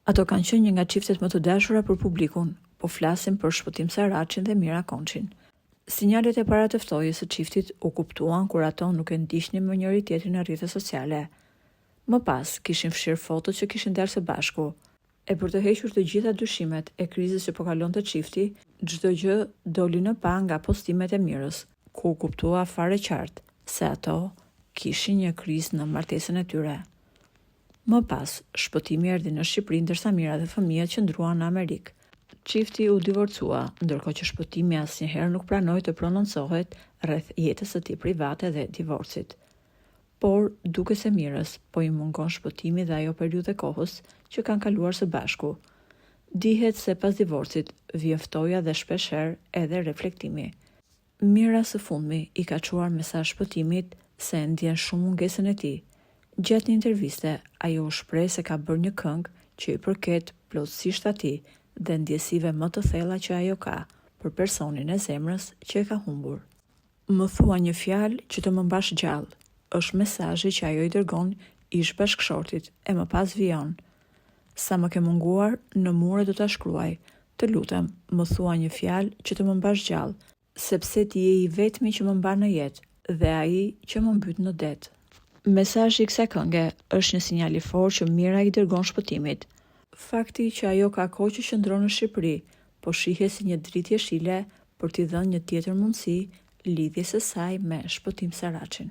Ato kanë qenë një nga çiftet më të dashura për publikun, po flasim për Shpëtim Saraçin dhe Mira Konçin. Sinjalet e para të ftojes së çiftit u kuptuan kur ato nuk e ndiqnin më njëri tjetrin në rrjetet sociale. Më pas kishin fshirë fotot që kishin dalë së bashku. E për të hequr të gjitha dyshimet e krizës që po kalonte çifti, çdo gjë doli në pa nga postimet e Mirës, ku u kuptua fare qartë se ato kishin një krizë në martesën e tyre. Më pas, shpëtimi erdhi në Shqipëri ndërsa Mira dhe fëmijët qëndruan në Amerikë. Çifti u divorcua, ndërkohë që Shpëtimi asnjëherë nuk pranoi të prononcohet rreth jetës së tij private dhe divorcit. Por, duke se Mirës, po i mungon Shpëtimi dhe ajo periudhë kohës që kanë kaluar së bashku. Dihet se pas divorcit vjen ftoja dhe shpeshherë edhe reflektimi. Mira së fundmi i ka çuar mesazh Shpëtimit se ndjen shumë mungesën e tij. Gjatë një interviste, ajo u shpreh se ka bërë një këngë që i përket plotësisht atij dhe ndjesive më të thella që ajo ka për personin e zemrës që e ka humbur. Më thua një fjalë që të më mbash gjallë, është mesazhi që ajo i dërgon ish bashkëshortit e më pas vijon. Sa më ke munguar, në mure do ta shkruaj. Të lutem, më thua një fjalë që të më mbash gjallë, sepse ti je i vetmi që më mban në jetë dhe ai që më mbyt në det. Mesazhi i kësaj kënge është një sinjal i fortë që Mira i dërgon Shpëtimit. Fakti që ajo ka kohë që qëndron në Shqipëri, po shihet si një dritë jeshile për t'i dhënë një tjetër mundësi lidhjes së saj me Shpëtim Saraçin.